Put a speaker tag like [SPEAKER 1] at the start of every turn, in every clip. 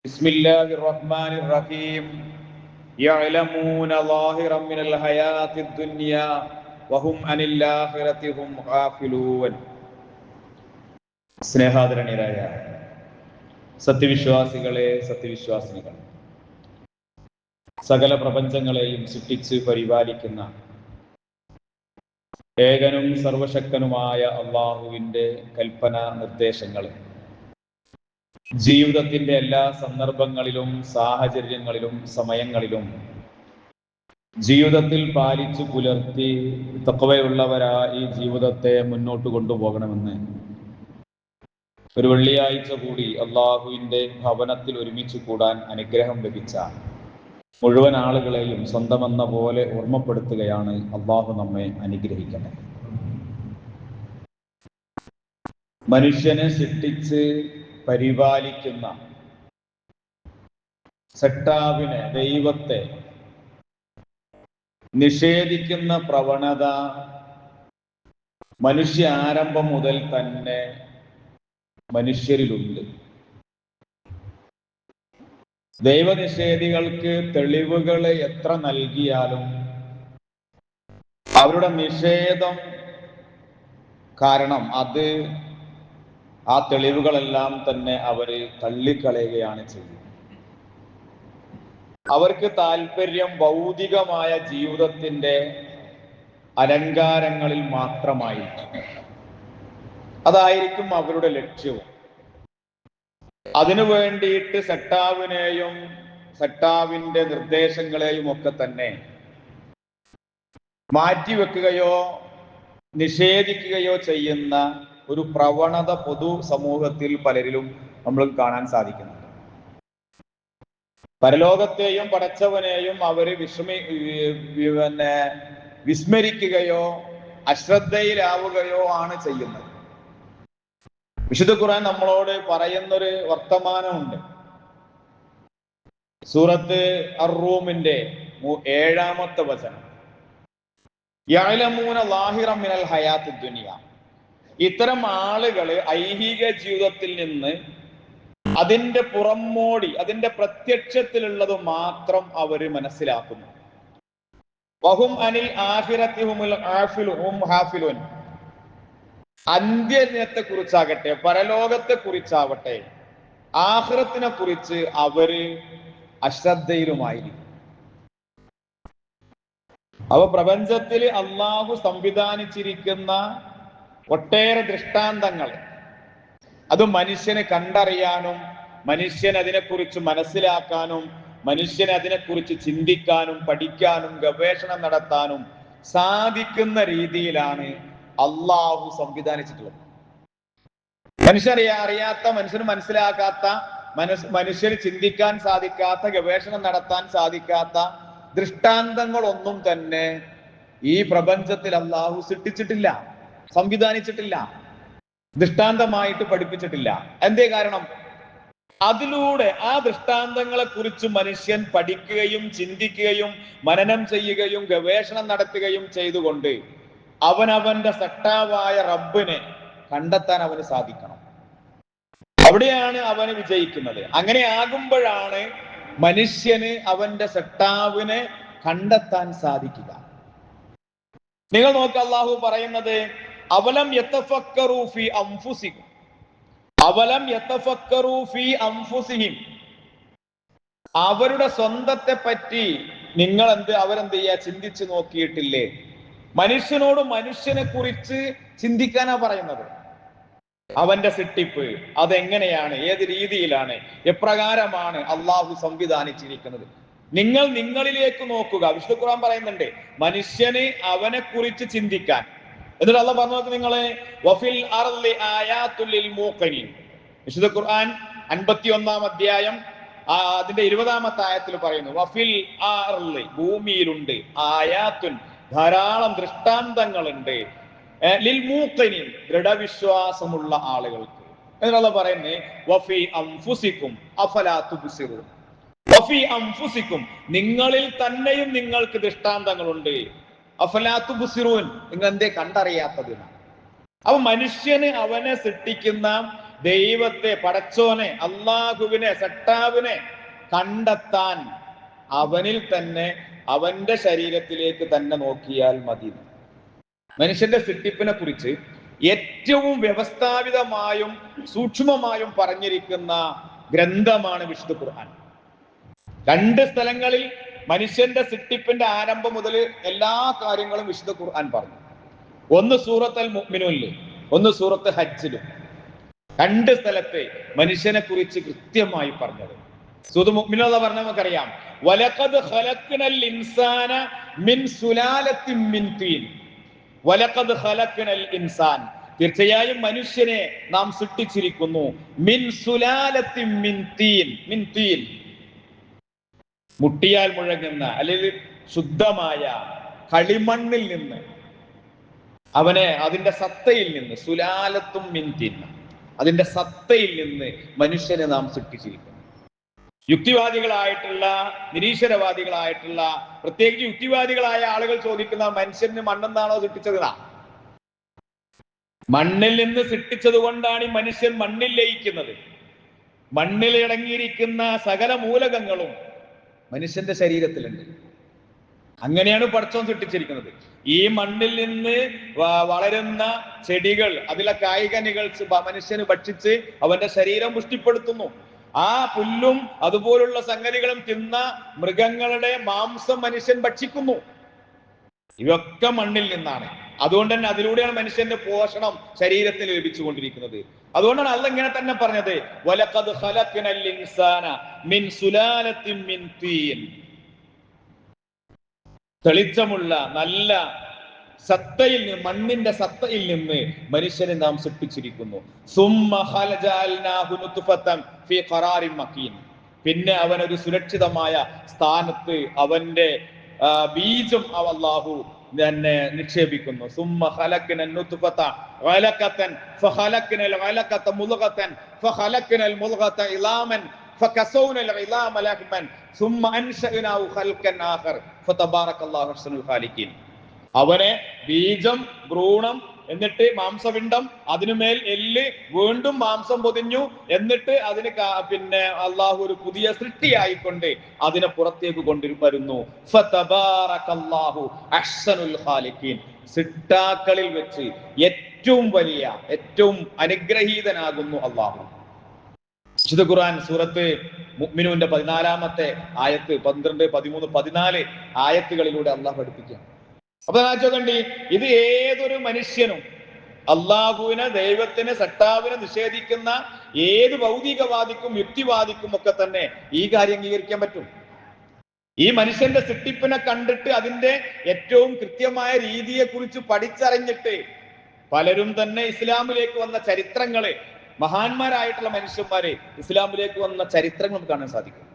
[SPEAKER 1] ബിസ്മില്ലാഹിർ റഹ്മാനിർ റഹീം യഅലമൂന ളാഹിറൻ മിനൽ ഹയാത്തിദ് ദുനിയ വഹും അനിൽ ആഖിറതി ഹും ഗാഫിലൂൻ. സ്നേഹാദരണീയരായ സത്യവിശ്വാസികളെ, സത്യവിശ്വാസിനികൾ, സകല പ്രപഞ്ചങ്ങളെയും സൃഷ്ടിച്ച് പരിപാലിക്കുന്ന ഏകനും സർവശക്തനുമായ അള്ളാഹുവിൻ്റെ കൽപ്പന നിർദ്ദേശങ്ങൾ ജീവിതത്തിന്റെ എല്ലാ സന്ദർഭങ്ങളിലും സാഹചര്യങ്ങളിലും സമയങ്ങളിലും ജീവിതത്തിൽ പാലിച്ചു പുലർത്തി തഖ്വയുള്ളവരായി ജീവിതത്തെ മുന്നോട്ട് കൊണ്ടുപോകണമെന്ന് ഒരു വെള്ളിയാഴ്ച കൂടി അള്ളാഹുവിൻ്റെ ഭവനത്തിൽ ഒരുമിച്ച് കൂടാൻ അനുഗ്രഹം ലഭിച്ച മുഴുവൻ ആളുകളെയും സ്വന്തമെന്ന പോലെ ഓർമ്മപ്പെടുത്തുകയാണ്. അള്ളാഹു നമ്മെ അനുഗ്രഹിക്കട്ടെ. മനുഷ്യനെ സൃഷ്ടിച്ച് പരിപാലിക്കുന്ന സട്ടാവിനെ, ദൈവത്തെ നിഷേധിക്കുന്ന പ്രവണത മനുഷ്യ ആരംഭം മുതൽ തന്നെ മനുഷ്യരിലുണ്ട്. ദൈവനിഷേധികൾക്ക് തെളിവുകൾ എത്ര നൽകിയാലും അവരുടെ നിഷേധം കാരണം ആ തെളിവുകളെല്ലാം തന്നെ അവര് തള്ളിക്കളയുകയാണ് ചെയ്യുന്നത്. അവർക്ക് താല്പര്യം ഭൗതികമായ ജീവിതത്തിന്റെ അലങ്കാരങ്ങളിൽ മാത്രമായിരിക്കും. അതായിരിക്കും അവരുടെ ലക്ഷ്യവും. അതിനു വേണ്ടിയിട്ട് സട്ടാവിനെയും സട്ടാവിന്റെ നിർദ്ദേശങ്ങളെയും ഒക്കെ തന്നെ മാറ്റിവെക്കുകയോ നിഷേധിക്കുകയോ ചെയ്യുന്ന ഒരു പ്രവണത പൊതു സമൂഹത്തിൽ പലരിലും നമ്മൾ കാണാൻ സാധിക്കുന്നുണ്ട്. പരലോകത്തെയും പടച്ചവനെയും അവര് വിസ്മരിക്കുകയോ അശ്രദ്ധയിലാവുകയോ ആണ് ചെയ്യുന്നത്. വിശുദ്ധ ഖുർആൻ നമ്മളോട് പറയുന്നൊരു വർത്തമാനമുണ്ട്. സൂറത്ത് അർ-റൂമിന്റെ 7-ാമത്തെ വചനം, യഅലമൂന ളാഹിറൻ മിനൽ ഹയാത്തിദ് ദുനിയ. ഇത്തരം ആളുകൾ ഐഹിക ജീവിതത്തിൽ നിന്ന് അതിന്റെ പുറമോടി, അതിന്റെ പ്രത്യക്ഷത്തിലുള്ളത് മാത്രം അവര് മനസ്സിലാക്കുന്നു. വഹും അനിൽ ആഖിറതി ഹും ഹാഫിലൂൻ. അന്ത്യദിനത്തെ കുറിച്ചാകട്ടെ, പരലോകത്തെ കുറിച്ചാവട്ടെ, ആഖിറത്തിനെ കുറിച്ച് അവര് അശ്രദ്ധയിലുമായിരിക്കും. അവ പ്രപഞ്ചത്തിൽ അള്ളാഹു സംവിധാനിച്ചിരിക്കുന്ന ഒട്ടേറെ ദൃഷ്ടാന്തങ്ങൾ അത് മനുഷ്യന് കണ്ടറിയാനും മനുഷ്യൻ അതിനെക്കുറിച്ച് മനസ്സിലാക്കാനും മനുഷ്യൻ അതിനെക്കുറിച്ച് ചിന്തിക്കാനും പഠിക്കാനും ഗവേഷണം നടത്താനും സാധിക്കുന്ന രീതിയിലാണ് അള്ളാഹു സംവിധാനിച്ചിട്ടുള്ളത്. അറിയാത്ത, മനുഷ്യന് മനസ്സിലാക്കാത്ത, മനുഷ്യന് ചിന്തിക്കാൻ സാധിക്കാത്ത, ഗവേഷണം നടത്താൻ സാധിക്കാത്ത ദൃഷ്ടാന്തങ്ങളൊന്നും തന്നെ ഈ പ്രപഞ്ചത്തിൽ അള്ളാഹു സൃഷ്ടിച്ചിട്ടില്ല, സംവിധാനിച്ചിട്ടില്ല, ദൃഷ്ടാന്തമായിട്ട് പഠിപ്പിച്ചിട്ടില്ല. എന്തേ കാരണം? അതിലൂടെ ആ ദൃഷ്ടാന്തങ്ങളെ കുറിച്ച് മനുഷ്യൻ പഠിക്കുകയും ചിന്തിക്കുകയും മനനം ചെയ്യുകയും ഗവേഷണം നടത്തുകയും ചെയ്തുകൊണ്ട് അവനവന്റെ സട്ടാവായ റബ്ബിനെ കണ്ടെത്താൻ അവന് സാധിക്കണം. അവിടെയാണ് അവന് വിജയിക്കുന്നത്. അങ്ങനെ ആകുമ്പോഴാണ് മനുഷ്യന് അവന്റെ സട്ടാവിനെ കണ്ടെത്താൻ സാധിക്കുക. നിങ്ങൾ നോക്ക്, അള്ളാഹു പറയുന്നത് അവലം യതഫക്കറു ഫീ അൻഫുസിഹിം, അവലം യതഫക്കറു ഫീ അൻഫുസിഹിം. അവരുടെ സ്വന്തത്തെ പറ്റി അവരെന്ത് ചെയ്യാ? ചിന്തിച്ചു നോക്കിയിട്ടില്ലേ? മനുഷ്യനോട് മനുഷ്യനെ കുറിച്ച് ചിന്തിക്കാനാ പറയുന്നത്. അവന്റെ സൃഷ്ടിപ്പ് അതെങ്ങനെയാണ്, ഏത് രീതിയിലാണ്, എപ്രകാരമാണ് അള്ളാഹു സംവിധാനിച്ചിരിക്കുന്നത്. നിങ്ങൾ നിങ്ങളിലേക്ക് നോക്കുക. വിശുദ്ധ ഖുർആൻ പറയുന്നുണ്ട് മനുഷ്യന് അവനെ കുറിച്ച് ചിന്തിക്കാൻ. എന്നിട്ട് അള്ളാഹു പറഞ്ഞു നോക്ക് നിങ്ങളെ, വഫിൽ അർളി ആയാതുൽ ലിൽ മൂഖിനീൻ. വിശുദ്ധ ഖുർആൻ 51-ാം അധ്യായം അതിന്റെ 20-ാമത്തെ ആയത്തിൽ പറയുന്നു, വഫിൽ അർളി, ഭൂമിയിലുണ്ട്, ആയാത്തുൻ, ധാരാളം ദൃഷ്ടാന്തങ്ങളുണ്ട്, ലിൽ മൂഖിനീൻ, ദൃഢവിശ്വാസമുള്ള ആളുകൾക്ക്. എന്നുള്ള പറയുന്നേ, വഫി അൻഫുസികും അഫലാ തുബ്സിറൂൻ. വഫി അൻഫുസികും, നിങ്ങളിൽ തന്നെയും നിങ്ങൾക്ക് ദൃഷ്ടാന്തങ്ങളുണ്ട്, അഫലാ തുബ്സിറൂൻ, നിങ്ങൾ എന്തേ കണ്ടറിയാത്തതിനാണ്. അപ്പൊ മനുഷ്യന് അവനെ സൃഷ്ടിക്കുന്ന ദൈവത്തെ, പടച്ചോനെ, അള്ളാഹുവിനെ, സട്ടാവിനെ കണ്ടെത്താൻ അവനിൽ തന്നെ, അവന്റെ ശരീരത്തിലേക്ക് തന്നെ നോക്കിയാൽ മതി. മനുഷ്യന്റെ സൃഷ്ടിപ്പിനെ കുറിച്ച് ഏറ്റവും വ്യവസ്ഥാപിതമായും സൂക്ഷ്മമായും പറഞ്ഞിരിക്കുന്ന ഗ്രന്ഥമാണ് വിശുദ്ധ ഖുർആൻ. 2 സ്ഥലങ്ങളിൽ മനുഷ്യന്റെ സൃഷ്ടിപ്പിന്റെ ആരംഭം മുതൽ എല്ലാ കാര്യങ്ങളും വിശുദ്ധ ഖുർആൻ പറഞ്ഞു. ഒന്ന് സൂറത്തുൽ മുഅ്മിനൂനിൽ, ഒന്ന് സൂറത്ത് ഹജ്ജിലും. 2 സ്ഥലത്തെ മനുഷ്യനെ കുറിച്ച് കൃത്യമായി പറഞ്ഞത്. സൂറത്തുൽ മുഅ്മിനൂൻ പറഞ്ഞ നമുക്കറിയാം, വലഖദ് ഖലഖ്നൽ ഇൻസാന മിൻ സുലാലത്തിൻ മിൻ തീൻ. വലഖദ് ഖലഖ്നൽ ഇൻസാൻ, തീർച്ചയായും മനുഷ്യനെ നാം സൃഷ്ടിച്ചിരിക്കുന്നു. മിൻ സുലാലത്തിൻ മിൻ തീൻ. മിൻ തീൻ, മുട്ടിയാൽ മുഴങ്ങുന്ന അല്ലെങ്കിൽ ശുദ്ധമായ കളിമണ്ണിൽ നിന്ന്, അവനെ അതിന്റെ സത്തയിൽ നിന്ന്, സുലാലത്തും മിൻ തീൻ, അതിന്റെ സത്തയിൽ നിന്ന് മനുഷ്യനെ നാം സൃഷ്ടിച്ചിരിക്കുന്നു. യുക്തിവാദികളായിട്ടുള്ള, നിരീശ്വരവാദികളായിട്ടുള്ള, പ്രത്യേകിച്ച് യുക്തിവാദികളായ ആളുകൾ ചോദിക്കുന്ന, മനുഷ്യന് മണ്ണെന്നാണോ സൃഷ്ടിച്ചത്? മണ്ണിൽ നിന്ന് സൃഷ്ടിച്ചത് കൊണ്ടാണ് ഈ മനുഷ്യൻ മണ്ണിൽ ലയിക്കുന്നത്. മണ്ണിൽ അടങ്ങിയിരിക്കുന്ന സകല മൂലകങ്ങളും മനുഷ്യന്റെ ശരീരത്തിലുണ്ട്. അങ്ങനെയാണ് പടച്ചോൻ സൃഷ്ടിച്ചിരിക്കുന്നത്. ഈ മണ്ണിൽ നിന്ന് വളരുന്ന ചെടികൾ, അതിലെ കായ്കനികൾ മനുഷ്യന് ഭക്ഷിച്ച് അവന്റെ ശരീരം പുഷ്ടിപ്പെടുത്തുന്നു. ആ പുല്ലും അതുപോലുള്ള സംഗതികളും തിന്ന മൃഗങ്ങളുടെ മാംസം മനുഷ്യൻ ഭക്ഷിക്കുന്നു. ഇവയൊക്കെ മണ്ണിൽ നിന്നാണ്. അതുകൊണ്ട് തന്നെ അതിലൂടെയാണ് മനുഷ്യന്റെ പോഷണം ശരീരത്തിൽ ലഭിച്ചുകൊണ്ടിരിക്കുന്നത്. അതുകൊണ്ടാണ് അല്ലാഹ് ഇങ്ങനെ തന്നെ പറഞ്ഞത്, വലഖദ് ഖലഖ്നൽ ഇൻസാന മിൻ സുലാലത്തിൻ മിൻ തീൻ. തെളിച്ചമുള്ള നല്ല സത്തയിൽ നിന്ന്, മണ്ണിന്റെ സത്തയിൽ നിന്ന് മനുഷ്യനെ നാം സൃഷ്ടിച്ചിരിക്കുന്നു. സുമ്മ ഖലജഅൽനാഹു നുത്ഫതൻ ഫീ ഖറാരിൻ മക്കീൻ. പിന്നെ അവനൊരു സുരക്ഷിതമായ സ്ഥാനത്ത് അവന്റെ ബീജം അല്ലാഹു തന്നെ നിക്ഷേപിക്കുന്നു. സുമ്മ ഖലഖ്നൽ നുത്ഫത ഖലഖതൻ ഫഖലഖ്നൽ ഖലഖത മുദ്ഗതൻ ഫഖലഖ്നൽ മുദ്ഗത ഇലാമൻ ഫകസൗനൽ ഇലാമ ലഹ്മൻ സുമ്മ അൻശഅനാഹു ഖൽഖൻ ആഖർ ഫതബാറകല്ലാഹു അഹ്സനുൽ ഖാലിഖീൻ. അവനെ ബീജം, ഭ്രൂണം, എന്നിട്ട് മാംസപിണ്ഡം, അതിനുമേൽ എല്ല്, വീണ്ടും മാംസം പൊതിഞ്ഞു, എന്നിട്ട് അതിന് പിന്നെ അള്ളാഹു ഒരു പുതിയ സൃഷ്ടിയായിക്കൊണ്ട് അതിനെ പുറത്തേക്ക് കൊണ്ടുവരുന്നു. ഫതബാറകല്ലാഹു അഹ്സനുൽ ഖാലിഖീൻ. സൃഷ്ടാക്കളിൽ വെച്ച് ഏറ്റവും വലിയ, ഏറ്റവും അനുഗ്രഹീതനാകുന്നു അള്ളാഹു. വിശുദ്ധ ഖുർആൻ സൂറത്ത് മുഅ്മിനൂന്റെ 14-ാമത്തെ ആയത്ത്, 12, 13, 14 ആയത്തുകളിലൂടെ അള്ളാഹു പഠിപ്പിക്കുകയാണ്. അപ്പൊ ചോദിക്കണ്ടി, ഇത് ഏതൊരു മനുഷ്യനും അള്ളാഹുവിനെ, ദൈവത്തിന്, സട്ടാവിനെ നിഷേധിക്കുന്ന ഏത് ഭൗതികവാദിക്കും യുക്തിവാദിക്കും ഒക്കെ തന്നെ ഈ കാര്യം അംഗീകരിക്കാൻ പറ്റും. ഈ മനുഷ്യന്റെ സൃഷ്ടിപ്പിനെ കണ്ടിട്ട് അതിന്റെ ഏറ്റവും കൃത്യമായ രീതിയെ കുറിച്ച് പഠിച്ചറിഞ്ഞിട്ട് പലരും തന്നെ ഇസ്ലാമിലേക്ക് വന്ന ചരിത്രങ്ങള്, മഹാന്മാരായിട്ടുള്ള മനുഷ്യന്മാരെ ഇസ്ലാമിലേക്ക് വന്ന ചരിത്രങ്ങൾ നമുക്ക് കാണാൻ സാധിക്കും.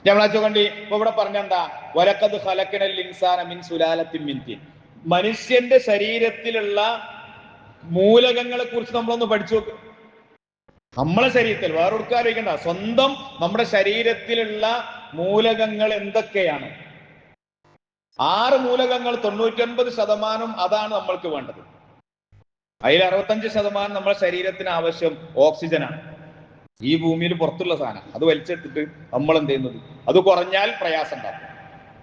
[SPEAKER 1] ഞമ്മളാച്ചോണ്ടി ഇപ്പൊ ഇവിടെ പറഞ്ഞെന്താ, വലഖദ് ഖലഖ്നൽ ഇൻസാന മിൻ സുലാലത്തിൻ മിൻ തീൻ. മനുഷ്യന്റെ ശരീരത്തിലുള്ള മൂലകങ്ങളെ കുറിച്ച് നമ്മളൊന്ന് പഠിച്ചു നോക്ക്. നമ്മളെ ശരീരത്തിൽ വേറെ ആലോചിക്കണ്ട, സ്വന്തം നമ്മുടെ ശരീരത്തിലുള്ള മൂലകങ്ങൾ എന്തൊക്കെയാണ്? 6 മൂലകങ്ങൾ, 99% അതാണ് നമ്മൾക്ക് വേണ്ടത്. അതിൽ 65% നമ്മുടെ ശരീരത്തിന് ആവശ്യം ഓക്സിജനാണ്. ഈ ഭൂമിയിൽ പുറത്തുള്ള സാധനം, അത് വലിച്ചെടുത്തിട്ട് നമ്മൾ എന്ത് ചെയ്യുന്നത്, അത് കുറഞ്ഞാൽ പ്രയാസം ഉണ്ടാക്കും.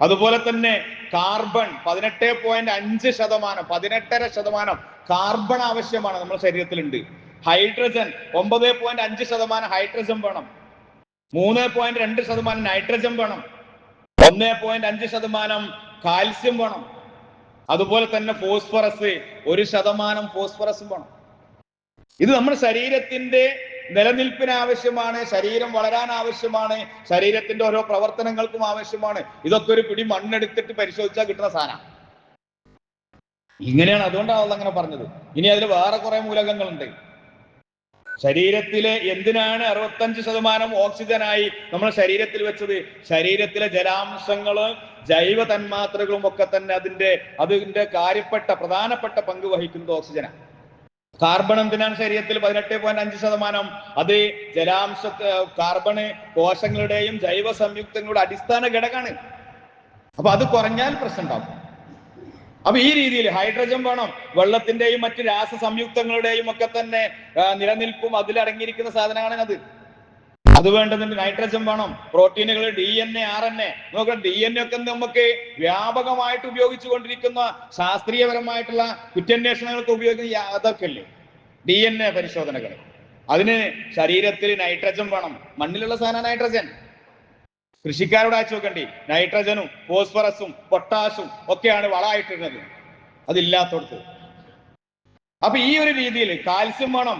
[SPEAKER 1] അതുപോലെ തന്നെ കാർബൺ 18.5%, 18.5% കാർബൺ ആവശ്യമാണ് നമ്മുടെ ശരീരത്തിലുണ്ട്. ഹൈഡ്രജൻ 9.5% ഹൈഡ്രജൻ വേണം. 3.2% നൈട്രജൻ വേണം. 1.5% കാൽസ്യം വേണം. അതുപോലെ തന്നെ ഫോസ്ഫറസ് 1% ഫോസ്ഫറസും വേണം. ഇത് നമ്മുടെ ശരീരത്തിന്റെ നിലനിൽപ്പിന് ആവശ്യമാണ്, ശരീരം വളരാൻ ആവശ്യമാണ്, ശരീരത്തിന്റെ ഓരോ പ്രവർത്തനങ്ങൾക്കും ആവശ്യമാണ്. ഇതൊക്കെ ഒരു പിടി മണ്ണെടുത്തിട്ട് പരിശോധിച്ചാൽ കിട്ടുന്ന സാധനം. ഇങ്ങനെയാണ്, അതുകൊണ്ടാണ് അങ്ങനെ പറഞ്ഞത്. ഇനി അതിൽ വേറെ കുറെ മൂലകങ്ങളുണ്ട് ശരീരത്തിലെ. എന്തിനാണ് 65% ഓക്സിജനായി നമ്മുടെ ശരീരത്തിൽ വെച്ചത്? ശരീരത്തിലെ ജലാംശങ്ങള്, ജൈവ തന്മാത്രകളും ഒക്കെ തന്നെ അതിന്റെ കാര്യപ്പെട്ട പ്രധാനപ്പെട്ട പങ്ക് വഹിക്കുന്നത് ഓക്സിജനാണ്. കാർബൺ എന്തിനാണ് ശരീരത്തിൽ 18.5%? അത് ജലാംശ കാർബണ് കോശങ്ങളുടെയും ജൈവ സംയുക്തങ്ങളുടെ അടിസ്ഥാന ഘടകമാണ്. അപ്പൊ അത് കുറഞ്ഞാൽ പ്രശ്നം ഉണ്ടാവും. അപ്പൊ ഈ രീതിയിൽ ഹൈഡ്രജൻ വേണം, വെള്ളത്തിന്റെയും മറ്റ് രാസസംയുക്തങ്ങളുടെയും ഒക്കെ തന്നെ നിലനിൽപ്പും അതിലടങ്ങിയിരിക്കുന്ന സാധനമാണ് അത്. അത് വേണ്ടതുണ്ട്. നൈട്രജൻ വേണം, പ്രോട്ടീനുകൾ, DNA, RNA. നോക്കാം, DNA ഒക്കെ നമുക്ക് വ്യാപകമായിട്ട് ഉപയോഗിച്ചു കൊണ്ടിരിക്കുന്ന ശാസ്ത്രീയപരമായിട്ടുള്ള കുറ്റാന്വേഷണങ്ങൾക്ക് ഉപയോഗിക്കുന്ന അതൊക്കെ അല്ലേ DNA പരിശോധനകൾ. അതിന് ശരീരത്തിൽ നൈട്രജൻ വേണം. മണ്ണിലുള്ള സാധനം നൈട്രജൻ. കൃഷിക്കാരോട് അയച്ചു നോക്കണ്ടി, നൈട്രജനും ഫോസ്ഫറസും പൊട്ടാഷും ഒക്കെയാണ് വളമായിട്ടിരുന്നത്, അതില്ലാത്തടത്ത്. അപ്പൊ ഈ ഒരു രീതിയിൽ കാൽസ്യം വേണം.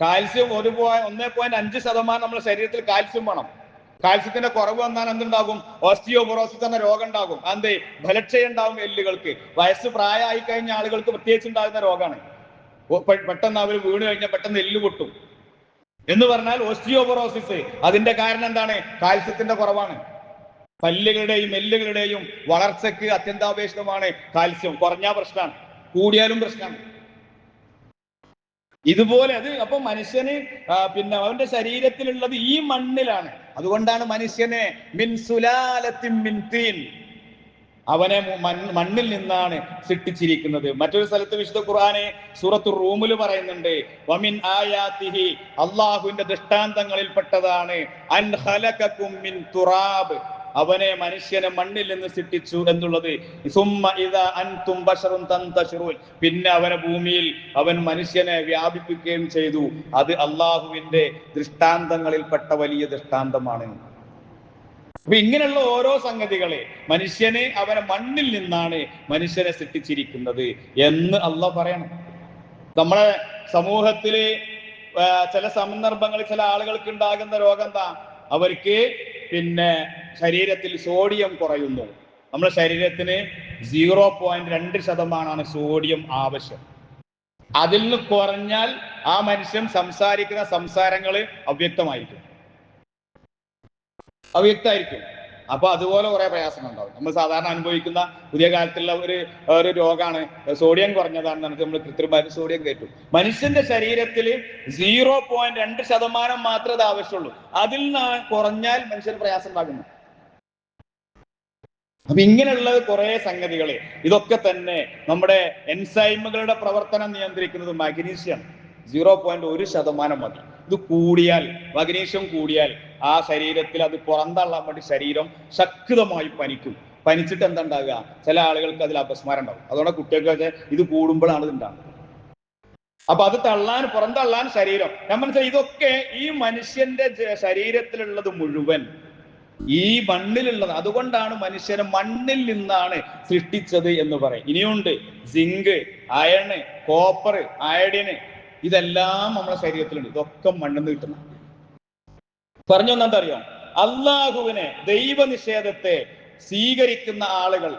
[SPEAKER 1] കാൽസ്യം 1.5% നമ്മുടെ ശരീരത്തിൽ കാൽസ്യം വേണം. കാൽസ്യത്തിന്റെ കുറവ് വന്നാൽ എന്തുണ്ടാകും? ഓസ്റ്റിയോപൊറോസിസ് എന്ന രോഗം ഉണ്ടാകും. അതെന്തേ? ബലക്ഷയം ഉണ്ടാവും എല്ലുകൾക്ക്. വയസ്സ് പ്രായമായി കഴിഞ്ഞ ആളുകൾക്ക് പ്രത്യേകിച്ച് ഉണ്ടാകുന്ന രോഗമാണ്. പെട്ടെന്ന് അവർ വീണ് കഴിഞ്ഞാൽ പെട്ടെന്ന് എല്ല് പൊട്ടും എന്ന് പറഞ്ഞാൽ ഓസ്റ്റിയോപൊറോസിസ്. അതിന്റെ കാരണം എന്താണ്? കാൽസ്യത്തിന്റെ കുറവാണ്. പല്ലുകളുടെയും എല്ലുകളുടെയും വളർച്ചയ്ക്ക് അത്യന്താപേക്ഷിതമാണ് കാൽസ്യം. കുറഞ്ഞാൽ പ്രശ്നമാണ്, കൂടിയാലും പ്രശ്നമാണ്. ഇതുപോലെ അത് അപ്പൊ മനുഷ്യന് പിന്നെ അവന്റെ ശരീരത്തിലുള്ളത് ഈ മണ്ണിലാണ്. അതുകൊണ്ടാണ് മനുഷ്യനെ മിൻ സുലാലത്തിൻ മിൻ തീൻ, അവനെ മണ്ണിൽ നിന്നാണ് സൃഷ്ടിച്ചിരിക്കുന്നത്. മറ്റൊരു സ്ഥലത്ത് വിശുദ്ധ ഖുർആനെ സൂറത്തുർ റൂമിൽ പറയുന്നുണ്ട്, വമിൻ ആയാതിഹി, അല്ലാഹുവിന്റെ ദൃഷ്ടാന്തങ്ങളിൽപ്പെട്ടതാണ് അൻ ഖലഖകും മിൻ തുറാബ്, അവനെ മനുഷ്യനെ മണ്ണിൽ നിന്ന് സൃഷ്ടിച്ചു എന്നുള്ളത്. സുമ്മ ഇദാ അൻതും ബശറുൻ തന്തശിറൂൻ, പിന്നെ അവനെ ഭൂമിയിൽ അവൻ മനുഷ്യനെ വ്യാപിപ്പിക്കുകയും ചെയ്തു. അത് അല്ലാഹുവിന്റെ ദൃഷ്ടാന്തങ്ങളിൽപ്പെട്ട വലിയ ദൃഷ്ടാന്തമാണ്. അപ്പൊ ഇങ്ങനെയുള്ള ഓരോ സംഗതികളെ മനുഷ്യനെ അവനെ മണ്ണിൽ നിന്നാണ് മനുഷ്യനെ സൃഷ്ടിച്ചിരിക്കുന്നത് എന്ന് അള്ളാഹ് പറയണം. നമ്മളെ സമൂഹത്തില് ചില സന്ദർഭങ്ങളിൽ ചില ആളുകൾക്ക് ഉണ്ടാകുന്ന രോഗം എന്താ? അവർക്ക് പിന്നെ ശരീരത്തിൽ സോഡിയം കുറയുന്നു. നമ്മുടെ ശരീരത്തിന് 0.2% സോഡിയം ആവശ്യം. അതിൽ നിന്ന് കുറഞ്ഞാൽ ആ മനുഷ്യൻ സംസാരിക്കുന്ന സംസാരങ്ങള് അവ്യക്തമായിരിക്കും. അപ്പൊ അതുപോലെ കുറെ പ്രയാസങ്ങൾ ഉണ്ടാവും. നമ്മൾ സാധാരണ അനുഭവിക്കുന്ന പുതിയ കാലത്തുള്ള ഒരു രോഗമാണ് സോഡിയം കുറഞ്ഞതാണെന്ന് പറഞ്ഞിട്ട് നമ്മൾ കൃത്രിമമായിട്ട് സോഡിയം കയറ്റും. മനുഷ്യന്റെ ശരീരത്തിൽ 0.2% മാത്രമേ അത് ആവശ്യമുള്ളൂ. അതിൽ നിന്ന് കുറഞ്ഞാൽ മനുഷ്യന് പ്രയാസം ഉണ്ടാകുന്നു. അപ്പൊ ഇങ്ങനെയുള്ള കുറെ സംഗതികള്, ഇതൊക്കെ തന്നെ നമ്മുടെ എൻസൈമുകളുടെ പ്രവർത്തനം നിയന്ത്രിക്കുന്നത് മഗ്നീഷ്യം. 0.1% മതി. ഇത് കൂടിയാൽ, മഗ്നീഷ്യം കൂടിയാൽ ആ ശരീരത്തിൽ അത് പുറന്തള്ളാൻ വേണ്ടി ശരീരം ശക്തമായി പനിക്കും. പനിച്ചിട്ട് എന്താ ഉണ്ടാകുക? ചില ആളുകൾക്ക് അതിൽ അപസ്മാരം ഉണ്ടാവും. അതുകൊണ്ട് കുട്ടികൾക്ക് ഇത് കൂടുമ്പോഴാണ് ഇത് ഉണ്ടാകുന്നത്. അപ്പൊ അത് പുറന്തള്ളാൻ ശരീരം, ഞാൻ മനസ്സിലായി. ഇതൊക്കെ ഈ മനുഷ്യന്റെ ശരീരത്തിലുള്ളത് മുഴുവൻ ഈ മണ്ണിലുള്ളത്. അതുകൊണ്ടാണ് മനുഷ്യനെ മണ്ണിൽ നിന്നാണ് സൃഷ്ടിച്ചത് എന്ന് പറയും. ഇനിയുണ്ട് സിങ്ക്, അയണ്, കോപ്പർ, അയഡിന്, ഇതെല്ലാം നമ്മുടെ ശരീരത്തിലുണ്ട്. ഇതൊക്കെ മണ്ണിൽ നിന്ന് കിട്ടുന്ന. പറഞ്ഞു എന്താ അറിയാം? അള്ളാഹുവിനെ, ദൈവനിഷേധത്തെ സ്വീകരിക്കുന്ന ആളുകൾ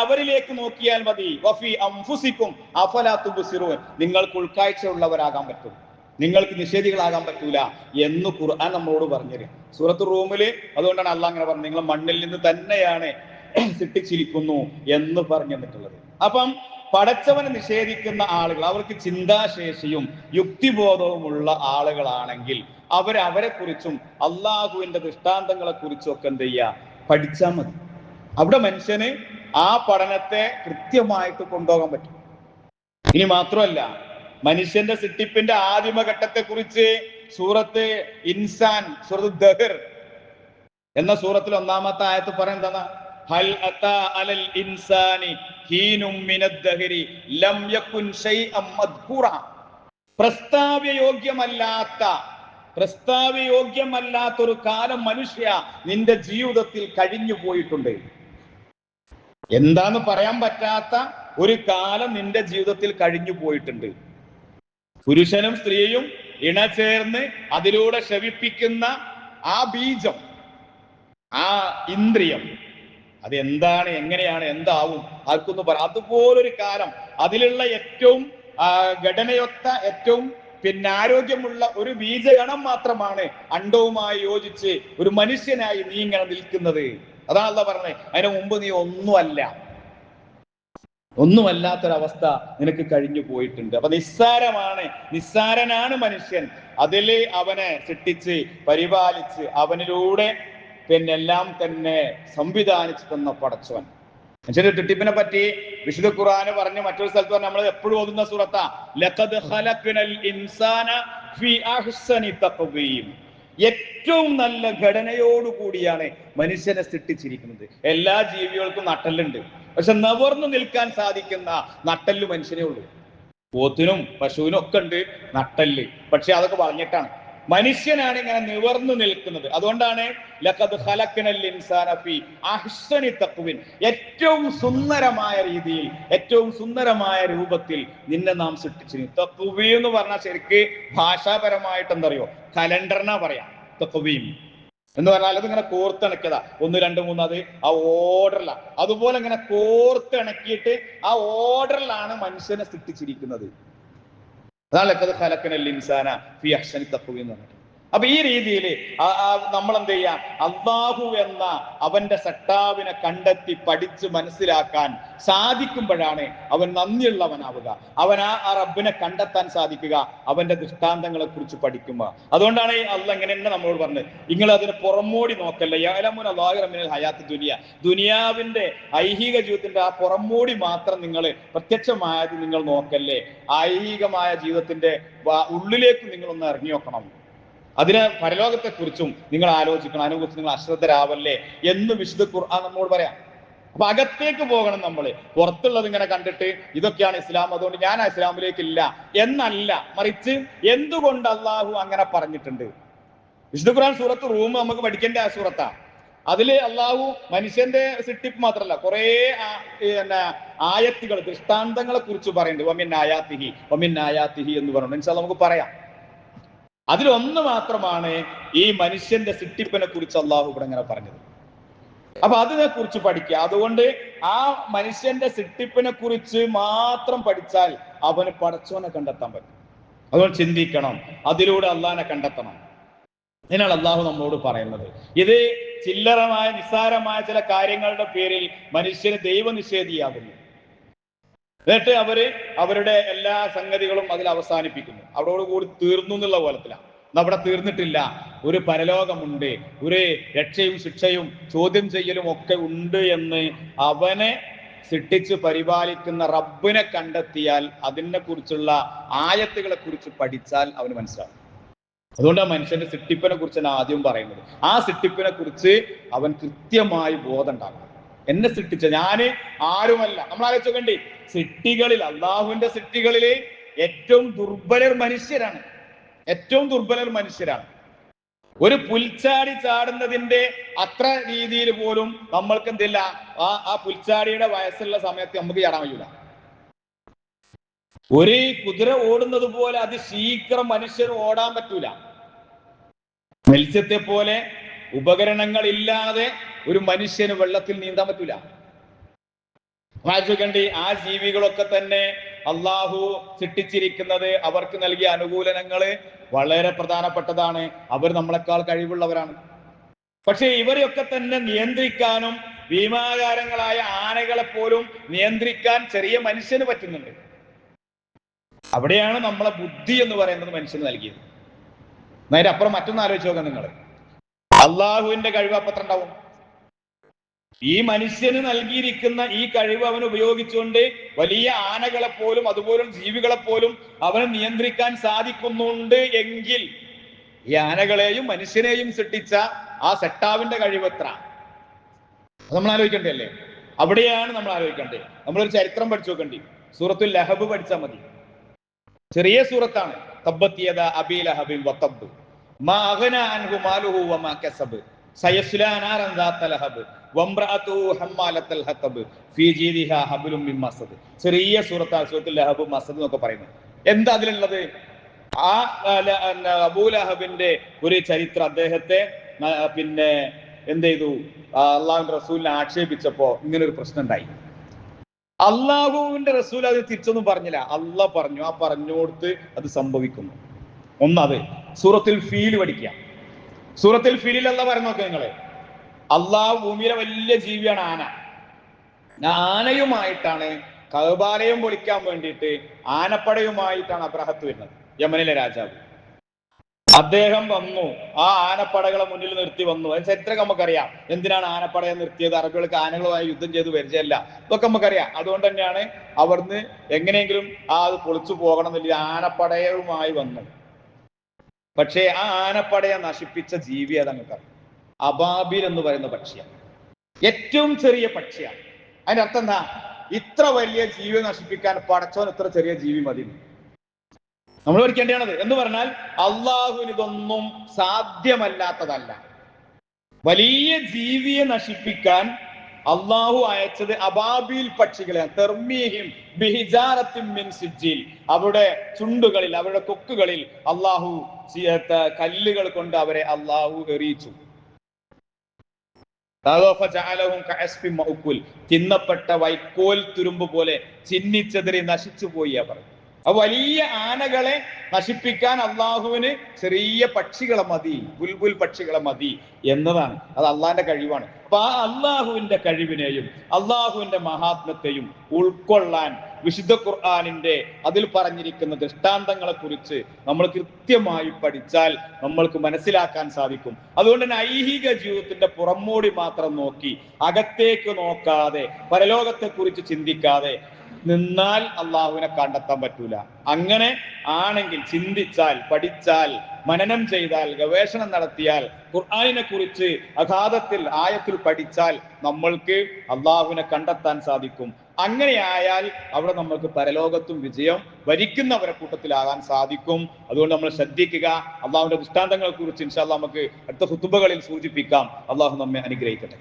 [SPEAKER 1] അവരിലേക്ക് നോക്കിയാൽ മതി. വഫി അംഫുസിക്കും അഫലാ തുബ്സിറൂൻ, നിങ്ങൾക്ക് ഉൾക്കാഴ്ച ഉള്ളവരാകാൻ പറ്റും, നിങ്ങൾക്ക് നിഷേധികളാകാൻ പറ്റൂല എന്ന് ഖുർആൻ നമ്മളോട് പറഞ്ഞുതരും സൂറത്തുർ റൂമില്. അതുകൊണ്ടാണ് അള്ളാഹ് അങ്ങനെ പറഞ്ഞു, നിങ്ങൾ മണ്ണിൽ നിന്ന് തന്നെയാണ് സൃഷ്ടിച്ചിരിക്കുന്നു എന്ന് പറഞ്ഞു തന്നിട്ടുള്ളത്. അപ്പം പടച്ചവനെ നിഷേധിക്കുന്ന ആളുകൾ, അവർക്ക് ചിന്താശേഷിയും യുക്തിബോധവുമുള്ള ആളുകളാണെങ്കിൽ അവരെ കുറിച്ചും അള്ളാഹുവിന്റെ ദൃഷ്ടാന്തങ്ങളെ കുറിച്ചും ഒക്കെ എന്ത് ചെയ്യുക? പഠിച്ചാൽ മതി. അവിടെ മനുഷ്യന് ആ പഠനത്തെ കൃത്യമായിട്ട് കൊണ്ടുപോകാൻ പറ്റും. ഇനി മാത്രമല്ല, മനുഷ്യന്റെ സൃഷ്ടിപ്പിന്റെ ആദിമഘട്ടത്തെ കുറിച്ച് സൂറത്ത് ഇൻസാൻ, സൂറത്ത് ദഹർ എന്ന സൂറത്തിൽ 1-ാമത്തെ ആയത്ത് പറയുന്നതാണ്, ഹൽ അതാ അലൽ ഇൻസാനി ഹീനും മിനദ് ദഹരി ലം യകുൻ ശൈഅൻ മദ്കൂറ. പ്രസ്താവ്യയോഗ്യമല്ലാത്തൊരു കാലം മനുഷ്യ നിന്റെ ജീവിതത്തിൽ കഴിഞ്ഞു പോയിട്ടുണ്ട്. എന്താന്ന് പറയാൻ പറ്റാത്ത ഒരു കാലം നിന്റെ ജീവിതത്തിൽ കഴിഞ്ഞു പോയിട്ടുണ്ട്. പുരുഷനും സ്ത്രീയും ഇണചേർന്ന് അതിലൂടെ ശവിപ്പിക്കുന്ന ആ ബീജം, ആ ഇന്ദ്രിയം, അത് എന്താണ്, എങ്ങനെയാണ്, എന്താവും ആർക്കൊന്ന് പറയാം. അതുപോലൊരു കാലം, അതിലുള്ള ഏറ്റവും ഘടനയൊത്ത, ഏറ്റവും ആരോഗ്യമുള്ള ഒരു ബീജഗണം മാത്രമാണ് അണ്ടവുമായി യോജിച്ച് ഒരു മനുഷ്യനായി നീ ഇങ്ങനെ നിൽക്കുന്നത്. അതാണ് അള്ളാഹ് പറഞ്ഞത്. അതിന് മുമ്പ് നീ ഒന്നുമല്ലാത്തൊരവസ്ഥ നിനക്ക് കഴിഞ്ഞു പോയിട്ടുണ്ട്. അപ്പൊ നിസ്സാരനാണ് മനുഷ്യൻ. അതില് അവനെ സൃഷ്ടിച്ച് പരിപാലിച്ച് അവനിലൂടെ എല്ലാം തന്നെ സംവിധാനിച്ചു തന്ന പടച്ചവൻ. മനുഷ്യന്റെ തെറ്റിപ്പിനെ പറ്റി വിശുദ്ധ ഖുർആന് പറഞ്ഞ് മറ്റൊരു സ്ഥലത്ത് പറഞ്ഞ നമ്മൾ എപ്പോഴും ഓതുന്ന സൂറത്താ ലഖദ് ഖലഖ്നൽ ഇൻസാന ഫീ അഹ്സനി തഖ്വീം. ഏറ്റവും നല്ല ഘടനയോടുകൂടിയാണ് മനുഷ്യനെ സൃഷ്ടിച്ചിരിക്കുന്നത്. എല്ലാ ജീവികൾക്കും നട്ടെല്ലുണ്ട്, പക്ഷെ നിവർന്നു നിൽക്കാൻ സാധിക്കുന്ന നട്ടെല്ല് മനുഷ്യനേ ഉള്ളൂ. പോത്തിനും പശുവിനും ഒക്കെ ഉണ്ട് നട്ടെല്ല്, പക്ഷെ അതൊക്കെ വളഞ്ഞിട്ടാണ്. മനുഷ്യനാണ് ഇങ്ങനെ നിവർന്നു നിൽക്കുന്നത്. അതുകൊണ്ടാണ് ലഖദ് ഖലഖ്നൽ ഇൻസാന ഫീ അഹ്സനി തഖ്വീം, ഏറ്റവും സുന്ദരമായ രീതിയിൽ, ഏറ്റവും സുന്ദരമായ രൂപത്തിൽ നിന്നെ നാം സൃഷ്ടിച്ചിരുന്നു. തഖ്വീം എന്ന് പറഞ്ഞാൽ ശരിക്ക് ഭാഷാപരമായിട്ട് എന്തറിയോ, കലണ്ടറിനാ പറയാം തഖ്വീം എന്ന് പറഞ്ഞാൽ. അത് ഇങ്ങനെ കോർത്തിണക്കിയതാ, 1 2 3, അത് ആ ഓർഡറിലാ. അതുപോലെ ഇങ്ങനെ കോർത്തിണക്കിയിട്ട് ആ ഓർഡറിലാണ് മനുഷ്യനെ സൃഷ്ടിച്ചിരിക്കുന്നത്. അതാണ് ലഖദ് ഖലഖ്നൽ ഇൻസാന ഫീ അഹ്സനി തഖ്വീം എന്ന് പറഞ്ഞത്. അപ്പൊ ഈ രീതിയിൽ നമ്മൾ എന്ത് ചെയ്യാ, അല്ലാഹു എന്ന അവന്റെ സട്ടാവിനെ കണ്ടെത്തി പഠിച്ച് മനസ്സിലാക്കാൻ സാധിക്കുമ്പോഴാണ് അവൻ നന്ദിയുള്ളവനാവുക. അവൻ ആ റബ്ബിനെ കണ്ടെത്താൻ സാധിക്കുക അവന്റെ ദൃഷ്ടാന്തങ്ങളെ കുറിച്ച് പഠിക്കുമ്പോൾ. അതുകൊണ്ടാണ് അള്ളാഹ് ഇങ്ങനെ തന്നെ നമ്മളോട് പറഞ്ഞത്, നിങ്ങൾ അതിന് പുറമോടി നോക്കല്ലേ, യഅലമുന ളാഹിറ മിനൽ ഹയാത്തി ദുനിയ, ദുനിയാവിന്റെ ഐഹിക ജീവിതത്തിന്റെ ആ പുറമോടി മാത്രം നിങ്ങൾ പ്രത്യക്ഷമായത് നിങ്ങൾ നോക്കല്ലേ, ഐഹികമായ ജീവിതത്തിന്റെ ഉള്ളിലേക്ക് നിങ്ങളൊന്ന് ഇറങ്ങി നോക്കണം. അതിന് പരലോകത്തെക്കുറിച്ചും നിങ്ങൾ ആലോചിക്കണം, അതിനെക്കുറിച്ച് നിങ്ങൾ അശ്രദ്ധരാവല്ലേ എന്ന് വിശുദ്ധ ഖുർആൻ നമ്മോട് പറയാം. അപ്പൊ അകത്തേക്ക് പോകണം നമ്മള്. പുറത്തുള്ളത് ഇങ്ങനെ കണ്ടിട്ട് ഇതൊക്കെയാണ് ഇസ്ലാം, അതുകൊണ്ട് ഞാൻ ആ ഇസ്ലാമിലേക്ക് ഇല്ല എന്നല്ല, മറിച്ച് എന്തുകൊണ്ട് അള്ളാഹു അങ്ങനെ പറഞ്ഞിട്ടുണ്ട്. വിശുദ്ധ ഖുർആൻ സൂറത്ത് റൂം നമുക്ക് പഠിക്കേണ്ട ആ സൂറത്താ. അതില് അള്ളാഹു മനുഷ്യന്റെ സൃഷ്ടിപ്പ് മാത്രമല്ല, കുറെ ആയത്തുകൾ, ദൃഷ്ടാന്തങ്ങളെ കുറിച്ച് പറയുന്നുണ്ട്. വമിൻ ആയാത്തിഹി എന്ന് പറഞ്ഞു. ഇൻഷാ അല്ലാഹ് നമുക്ക് പറയാം. അതിലൊന്ന് മാത്രമാണ് ഈ മനുഷ്യന്റെ സൃഷ്ടിപ്പിനെ കുറിച്ച് അള്ളാഹു ഇവിടെ ഇങ്ങനെ പറഞ്ഞത്. അപ്പൊ അതിനെ കുറിച്ച് പഠിക്കുക. അതുകൊണ്ട് ആ മനുഷ്യന്റെ സൃഷ്ടിപ്പിനെ കുറിച്ച് മാത്രം പഠിച്ചാൽ അവന് പടച്ചോനെ കണ്ടെത്താൻ പറ്റും. അതുകൊണ്ട് ചിന്തിക്കണം, അതിലൂടെ അള്ളാഹിനെ കണ്ടെത്തണം. ഇതിനാണ് അള്ളാഹു നമ്മളോട് പറയുന്നത്. ഇത് ചില്ലറമായ നിസ്സാരമായ ചില കാര്യങ്ങളുടെ പേരിൽ മനുഷ്യന് ദൈവനിഷേധിയാകുന്നു. എന്നിട്ട് അവരുടെ എല്ലാ സംഗതികളും അതിൽ അവസാനിപ്പിക്കുന്നു. അവരോടുകൂടി തീർന്നു എന്നുള്ള പോലത്തിലാണ്. അവിടെ തീർന്നിട്ടില്ല. ഒരു പരലോകമുണ്ട്, ഒരു രക്ഷയും ശിക്ഷയും ചോദ്യം ചെയ്യലും ഒക്കെ ഉണ്ട് എന്ന് അവനെ സൃഷ്ടിച്ച് പരിപാലിക്കുന്ന റബ്ബിനെ കണ്ടെത്തിയാൽ, അതിനെ കുറിച്ചുള്ള ആയത്തുകളെ കുറിച്ച് പഠിച്ചാൽ അവന് മനസ്സിലാവും. അതുകൊണ്ടാണ് മനുഷ്യന്റെ സൃഷ്ടിപ്പിനെ കുറിച്ച് ആദ്യം പറയുന്നത്. ആ സൃഷ്ടിപ്പിനെ കുറിച്ച് അവൻ കൃത്യമായി ബോധം ഉണ്ടാക്കണം. എന്നെ സൃഷ്ടിച്ച ഞാന് ആരുമല്ല. നമ്മൾ ആലോചിച്ചോക്കണ്ടി, സൃഷ്ടികളിൽ, അള്ളാഹുവിന്റെ സൃഷ്ടികളിലെ ഏറ്റവും ദുർബലർ മനുഷ്യരാണ്. ഏറ്റവും ദുർബലർ മനുഷ്യരാണ്. ഒരു പുൽച്ചാടി ചാടുന്നതിന്റെ അത്ര രീതിയിൽ പോലും നമ്മൾക്ക് എന്തില്ല, ആ പുൽച്ചാടിയുടെ വയസ്സുള്ള സമയത്ത് നമുക്ക് ചാടാൻ കഴിയൂല. ഒരു കുതിര ഓടുന്നത് പോലെ അതിശീഘ്രം മനുഷ്യന് ഓടാൻ പറ്റൂല. മത്സ്യത്തെ പോലെ ഉപകരണങ്ങൾ ഇല്ലാതെ ഒരു മനുഷ്യന് വെള്ളത്തിൽ നീന്താൻ പറ്റൂല. കണ്ടി, ആ ജീവികളൊക്കെ തന്നെ അള്ളാഹു സൃഷ്ടിച്ചിരിക്കുന്നത് അവർക്ക് നൽകിയ അനുകൂലനങ്ങള് വളരെ പ്രധാനപ്പെട്ടതാണ്. അവർ നമ്മളെക്കാൾ കഴിവുള്ളവരാണ്. പക്ഷെ ഇവരെയൊക്കെ തന്നെ നിയന്ത്രിക്കാനും ഭീമാകാരങ്ങളായ ആനകളെ പോലും നിയന്ത്രിക്കാൻ ചെറിയ മനുഷ്യന് പറ്റുന്നുണ്ട്. അവിടെയാണ് നമ്മളെ ബുദ്ധി എന്ന് പറയുന്നത് മനുഷ്യന് നൽകിയത്. നേരെ അപ്പുറം മറ്റൊന്ന് ആലോചിച്ച് നോക്കാം നിങ്ങൾ. അള്ളാഹുവിന്റെ കഴിവ് അപ്പത്ര ഉണ്ടാവും. ഈ മനുഷ്യന് നൽകിയിരിക്കുന്ന ഈ കഴിവ് അവൻ ഉപയോഗിച്ചുകൊണ്ട് വലിയ ആനകളെ പോലും അതുപോലും ജീവികളെ പോലും അവന് നിയന്ത്രിക്കാൻ സാധിക്കുന്നുണ്ട് എങ്കിൽ ഈ ആനകളെയും മനുഷ്യനെയും സൃഷ്ടിച്ച ആ സെട്ടാവിന്റെ കഴിവ് എത്ര നമ്മൾ ആലോചിക്കണ്ടേ അല്ലേ? അവിടെയാണ് നമ്മൾ ആലോചിക്കണ്ടേ. നമ്മളൊരു ചരിത്രം പഠിച്ചു നോക്കണ്ടി. സൂറത്തുൽ ലഹബ് പഠിച്ചാൽ മതി. ചെറിയ സൂറത്താണ്. തബ്ബത് യദാ അബീ ലഹബിൻ വതബ്ബ് മാ അഗ്ന അൻഹു മാലുഹു വമാ കസബ് സയസ്ലാ നാരൻ ദാത ലഹബ് വംറഅതുഹു ഹമ്മാലത്തൽ ഹതബ് ഫീ ജീദിഹാ ഹബ്ലും മിൻ മസദ്. ചെറിയ സൂറത്താണ് സൂറത്തുൽ ലഹബ്, മസദ് എന്നൊക്കെ പറയുന്നത്. എന്താ അതിലുള്ളത്? ആ അബൂ ലഹബിന്റെ ഒരു ചരിത്രം. അദ്ദേഹത്തെ പിന്നെ എന്ത് ചെയ്തു, അള്ളാഹുവിന്റെ റസൂലിനെ ആക്ഷേപിച്ചപ്പോ ഇങ്ങനെ ഒരു പ്രശ്നം ഉണ്ടായി. അള്ളാഹുവിന്റെ റസൂൽ അത് തിരിച്ചൊന്നും പറഞ്ഞില്ല. അള്ളാഹ് പറഞ്ഞു, ആ പറഞ്ഞോടുത്ത് അത് സംഭവിക്കുന്നു. ഒന്നത് സൂറത്തുൽ ഫീൽ പഠിക്കുക. സൂറത്തുൽ ഫീലിൽ അള്ളാഹ് പറഞ്ഞു നോക്കുക നിങ്ങള്. അള്ളാഹു ഭൂമിയിലെ വലിയ ജീവിയാണ് ആന. ആനയുമായിട്ടാണ് കഅബാലയം പൊളിക്കാൻ വേണ്ടിയിട്ട് ആനപ്പടയുമായിട്ടാണ് അബ്രഹത്ത് വരുന്നത്, യമനിലെ രാജാവ്. അദ്ദേഹം വന്നു, ആ ആനപ്പടകളെ മുന്നിൽ നിർത്തി വന്നു. അത് ചരിത്രം നമുക്കറിയാം. എന്തിനാണ് ആനപ്പടയെ നിർത്തിയത്? അറബികൾക്ക് ആനകളുമായി യുദ്ധം ചെയ്ത് പരിചയമല്ല, ഇതൊക്കെ നമുക്കറിയാം. അതുകൊണ്ട് തന്നെയാണ് അവിടുന്ന് എങ്ങനെയെങ്കിലും അത് പൊളിച്ചു പോകണം എന്നില്ല ആനപ്പടയുമായി വന്നു. പക്ഷേ ആ ആനപ്പടയെ നശിപ്പിച്ച ജീവി അതങ്ങൾക്കറിയാം. അബാബിൽ എന്ന് പറയുന്ന പക്ഷിയാണ്, ഏറ്റവും ചെറിയ പക്ഷിയാണ്. അതിന്റെ അർത്ഥം എന്താ? ഇത്ര വലിയ ജീവി നശിപ്പിക്കാൻ പടച്ചോൻ ഇത്ര ചെറിയ ജീവി മതി. നമ്മൾ പഠിക്കേണ്ടതാണത്. എന്ന് പറഞ്ഞാൽ അള്ളാഹുവിന് ഇതൊന്നും സാധ്യമല്ലാത്തതല്ല. വലിയ ജീവിയെ നശിപ്പിക്കാൻ അള്ളാഹു അയച്ചത് അബാബീൽ പക്ഷികളെയാണ്. തെർമീഹിം ബിഹിജാറത്തിൻ മിൻ സിജ്ജിൽ. അവരുടെ ചുണ്ടുകളിൽ, അവരുടെ കൊക്കുകളിൽ അള്ളാഹു കല്ലുകൾ കൊണ്ട് അവരെ അള്ളാഹു എറിയിച്ചു. തിന്നപ്പെട്ട വൈക്കോൽ തുരുമ്പ് പോലെ ചിന്നിച്ചെതിരി നശിച്ചു പോയി അവർ. വലിയ ആനകളെ നശിപ്പിക്കാൻ അള്ളാഹുവിന് ചെറിയ പക്ഷികളെ മതി, ബുൽബുൽ പക്ഷികളെ മതി എന്നതാണ്. അത് അള്ളാഹിന്റെ കഴിവാണ്. അപ്പൊ ആ അള്ളാഹുവിന്റെ കഴിവിനെയും അള്ളാഹുവിന്റെ മഹാത്മ്യത്തെയും ഉൾക്കൊള്ളാൻ വിശുദ്ധ ഖുർആനിന്റെ അതിൽ പറഞ്ഞിരിക്കുന്ന ദൃഷ്ടാന്തങ്ങളെ കുറിച്ച് നമ്മൾ കൃത്യമായി പഠിച്ചാൽ നമ്മൾക്ക് മനസ്സിലാക്കാൻ സാധിക്കും. അതുകൊണ്ട് തന്നെ ഐഹിക ജീവിതത്തിന്റെ പുറമോടി മാത്രം നോക്കി അകത്തേക്ക് നോക്കാതെ പരലോകത്തെ കുറിച്ച് ചിന്തിക്കാതെ നിന്നാൽ അള്ളാഹുവിനെ കണ്ടെത്താൻ പറ്റൂല. അങ്ങനെ ആണെങ്കിൽ ചിന്തിച്ചാൽ, പഠിച്ചാൽ, മനനം ചെയ്താൽ, ഗവേഷണം നടത്തിയാൽ, ഖുർആനിനെ കുറിച്ച് അഗാധത്തിൽ ആയത്തിൽ പഠിച്ചാൽ നമ്മൾക്ക് അള്ളാഹുവിനെ കണ്ടെത്താൻ സാധിക്കും. അങ്ങനെയായാൽ അവിടെ നമ്മൾക്ക് പരലോകത്തും വിജയം വരിക്കുന്നവരെ കൂട്ടത്തിലാകാൻ സാധിക്കും. അതുകൊണ്ട് നമ്മൾ ശ്രദ്ധിക്കുക. അള്ളാഹുവിന്റെ ദൃഷ്ടാന്തങ്ങളെ കുറിച്ച് ഇൻഷാ അല്ലാഹ് നമുക്ക് അടുത്ത ഖുതുബകളിൽ സൂചിപ്പിക്കാം. അള്ളാഹു നമ്മെ അനുഗ്രഹിക്കട്ടെ.